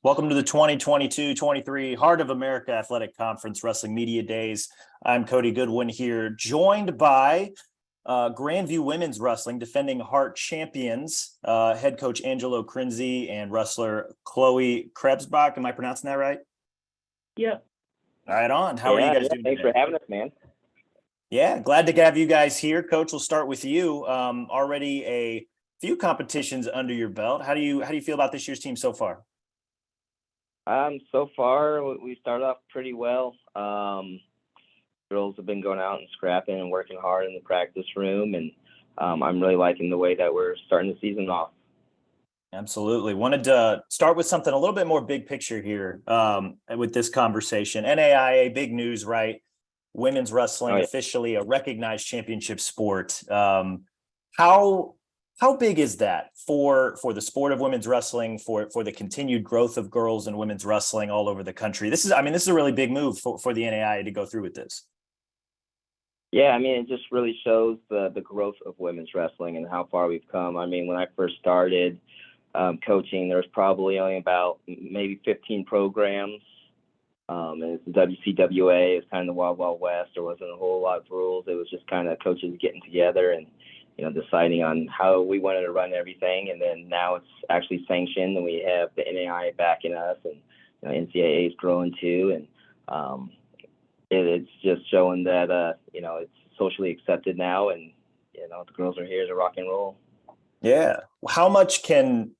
Welcome to the 2022-23 Heart of America Athletic Conference Wrestling Media Days. I'm Cody Goodwin here, joined by Grandview Women's Wrestling defending Heart champions, head coach Angelo Crinzi and wrestler Chloe Krebsbach. Am I pronouncing that right? Yep. Right on. How are you guys doing Thanks today? for having us, man. Yeah, glad to have you guys here. Coach, we'll start with you. Already a few competitions under your belt. How do you feel about this year's team so far? So far, we started off pretty well. Girls have been going out and scrapping and working hard in the practice room, and I'm really liking the way that we're starting the season off. Absolutely. Wanted to start with something a little bit more big picture here with this conversation. NAIA, big news, right? Women's wrestling officially a recognized championship sport. How big is that for the sport of women's wrestling, for the continued growth of girls and women's wrestling all over the country? This is a really big move for the NAIA to go through with this. Yeah, I mean, it just really shows the growth of women's wrestling and how far we've come. I mean, when I first started coaching, there was probably only about maybe 15 programs. And it's the WCWA. It was kind of the Wild Wild West. There wasn't a whole lot of rules. It was just kind of coaches getting together and deciding on how we wanted to run everything. And then now it's actually sanctioned, and we have the NAIA backing us, and NCAA is growing too. And it's just showing that it's socially accepted now, and the girls are here to rock and roll. Yeah. How much can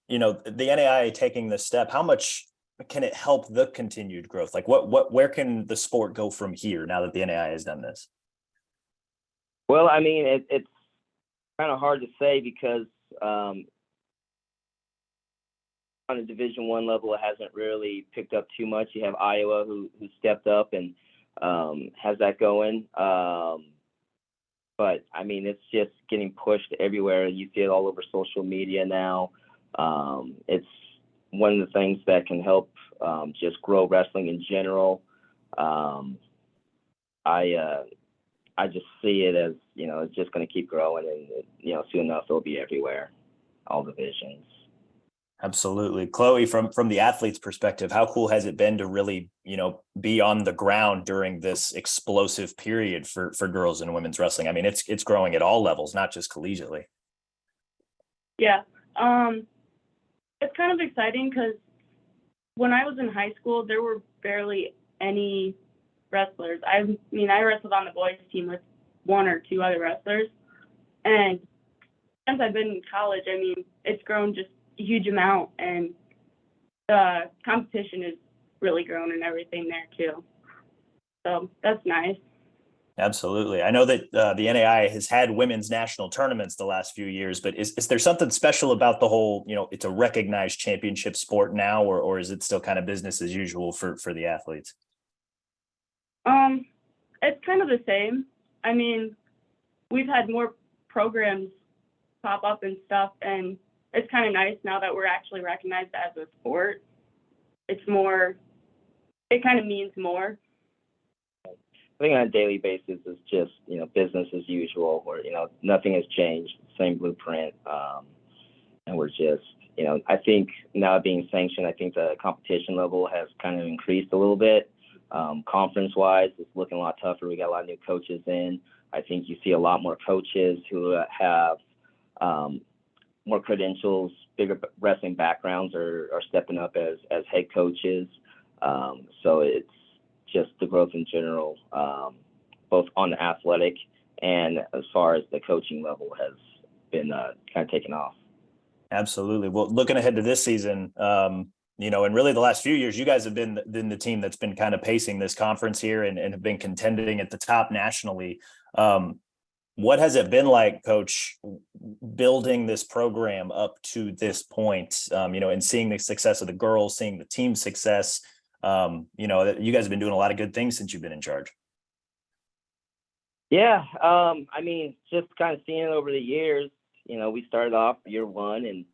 the NAIA taking this step? How much can it help the continued growth? Like where can the sport go from here now that the NAIA has done this? Well, I mean, it's kind of hard to say because on a Division I level, it hasn't really picked up too much. You have Iowa who stepped up and has that going. But I mean, it's just getting pushed everywhere. You see it all over social media now. It's one of the things that can help just grow wrestling in general. I just see it as, it's just going to keep growing, and, soon enough it'll be everywhere, all divisions. Absolutely. Chloe, from the athlete's perspective, how cool has it been to really, be on the ground during this explosive period for girls and women's wrestling? I mean, it's growing at all levels, not just collegiately. Yeah. It's kind of exciting because when I was in high school, there were barely any wrestlers. I wrestled on the boys team with one or two other wrestlers, and since I've been in college, I mean, it's grown just a huge amount, and the competition has really grown and everything there too. So that's nice. Absolutely. I know that the NAIA has had women's national tournaments the last few years, but is there something special about the whole, it's a recognized championship sport now, or is it still kind of business as usual for the athletes? It's kind of the same. I mean, we've had more programs pop up and stuff, and it's kind of nice now that we're actually recognized as a sport. It kind of means more. I think on a daily basis it's just, business as usual, where, nothing has changed, same blueprint. And we're just, I think now being sanctioned, I think the competition level has kind of increased a little bit. Conference-wise, it's looking a lot tougher. We got a lot of new coaches in. I think you see a lot more coaches who have more credentials, bigger wrestling backgrounds are stepping up as head coaches. So it's just the growth in general, both on the athletic and as far as the coaching level has been kind of taken off. Absolutely. Well, looking ahead to this season, and really the last few years, you guys have been the team that's been kind of pacing this conference here and have been contending at the top nationally. What has it been like, Coach, building this program up to this point, and seeing the success of the girls, seeing the team success? You guys have been doing a lot of good things since you've been in charge. Yeah. I mean, just kind of seeing it over the years, we started off year one and,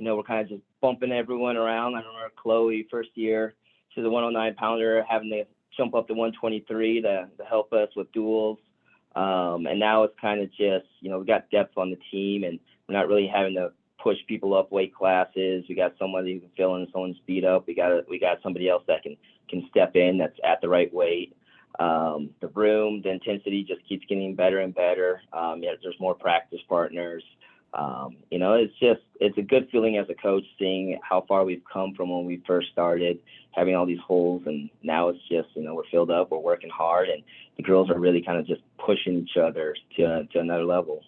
we're kind of just bumping everyone around. I remember Chloe first year, she's a 109-pounder, having to jump up to 123 to help us with duels. And now it's kind of just, we got depth on the team, and we're not really having to push people up weight classes. We got somebody who can fill in someone's beat up. We got somebody else that can step in that's at the right weight. The room, the intensity just keeps getting better and better. Yeah, there's more practice partners. It's a good feeling as a coach seeing how far we've come from when we first started, having all these holes, and now it's just, we're filled up, we're working hard, and the girls are really kind of just pushing each other to another level.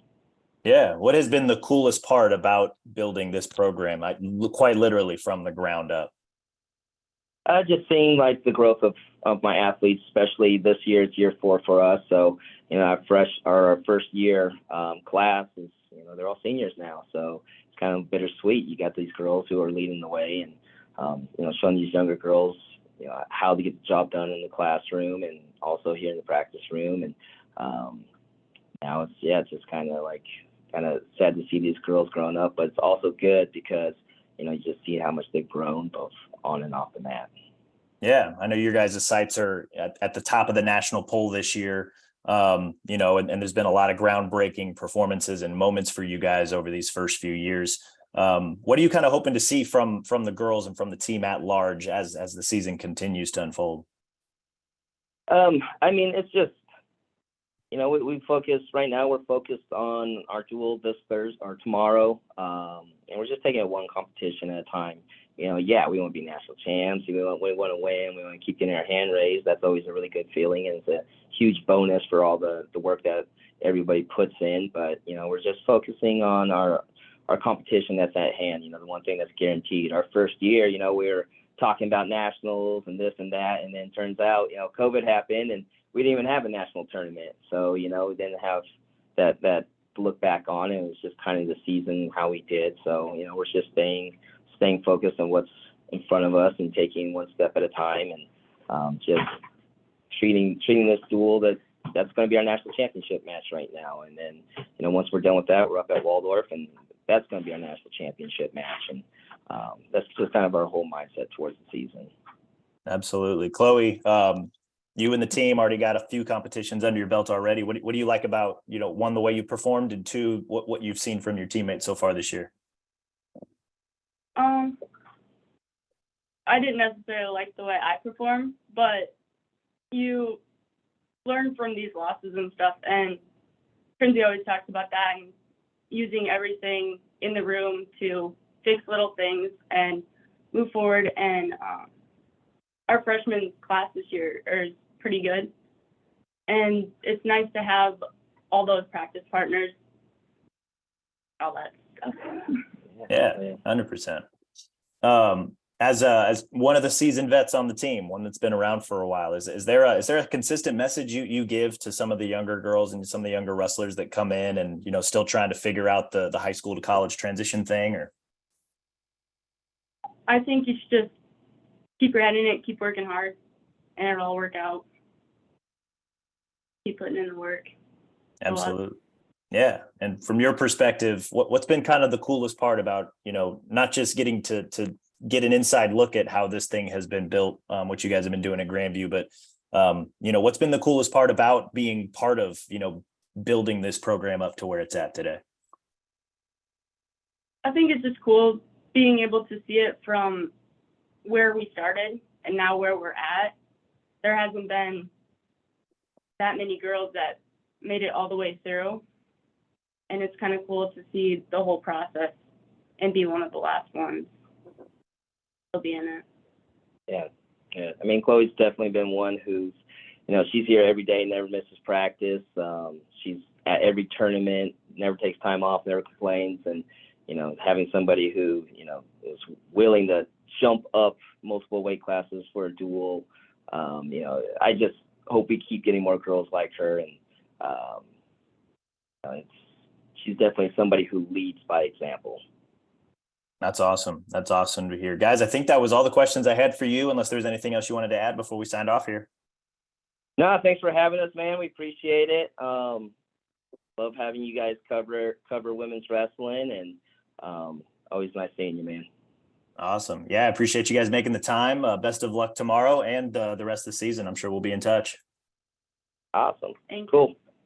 Yeah. What has been the coolest part about building this program, quite literally from the ground up? Just seeing like the growth of my athletes, especially this year. It's year 4 for us. So, our first year class is, they're all seniors now. So it's kind of bittersweet. You got these girls who are leading the way and, showing these younger girls, how to get the job done in the classroom and also here in the practice room. And now it's just kind of sad to see these girls growing up, but it's also good because, you just see how much they've grown both on and off the mat. Yeah, I know your guys' sites are at the top of the national poll this year. And there's been a lot of groundbreaking performances and moments for you guys over these first few years. What are you kind of hoping to see from the girls and from the team at large as the season continues to unfold? It's just, we focus right now. We're focused on our duel this Thursday or tomorrow, and we're just taking it one competition at a time. We want to be national champs. We want to win. We want to keep getting our hand raised. That's always a really good feeling, and it's a huge bonus for all the work that everybody puts in. But we're just focusing on our competition that's at hand. The one thing that's guaranteed. Our first year, we were talking about nationals and this and that, and then turns out, COVID happened and we didn't even have a national tournament. So, we didn't have that to look back on. It was just kind of the season, how we did. So, we're just staying focused on what's in front of us and taking one step at a time and just treating this duel that's going to be our national championship match right now. And then, once we're done with that, we're up at Waldorf and that's going to be our national championship match. And that's just kind of our whole mindset towards the season. Absolutely. Chloe, you and the team already got a few competitions under your belt already. What do you like about, one, the way you performed, and two, what you've seen from your teammates so far this year? I didn't necessarily like the way I performed, but you learn from these losses and stuff. And Prinzy always talks about that and using everything in the room to fix little things and move forward. And our freshman class this year is pretty good. And it's nice to have all those practice partners, all that stuff. Yeah, 100%. As one of the seasoned vets on the team, one that's been around for a while, is there a consistent message you give to some of the younger girls and some of the younger wrestlers that come in and, still trying to figure out the high school to college transition thing? Or I think you should just keep your head in it, keep working hard, and it'll all work out. Keep putting in the work. Absolutely. Yeah. And from your perspective, what's been kind of the coolest part about, not just getting to get an inside look at how this thing has been built, what you guys have been doing at Grandview, but, what's been the coolest part about being part of, building this program up to where it's at today? I think it's just cool being able to see it from where we started and now where we're at. There hasn't been that many girls that made it all the way through. And it's kind of cool to see the whole process and be one of the last ones to be in it. Yeah. Chloe's definitely been one who's, she's here every day, never misses practice. She's at every tournament, never takes time off, never complains. And, having somebody who, is willing to jump up multiple weight classes for a duel, I just hope we keep getting more girls like her. And she's definitely somebody who leads by example. That's awesome. That's awesome to hear. Guys, I think that was all the questions I had for you, unless there's anything else you wanted to add before we signed off here. No, thanks for having us, man. We appreciate it. Love having you guys cover women's wrestling, and always nice seeing you, man. Awesome. Yeah, I appreciate you guys making the time. Best of luck tomorrow and the rest of the season. I'm sure we'll be in touch. Awesome. Thank you. Cool.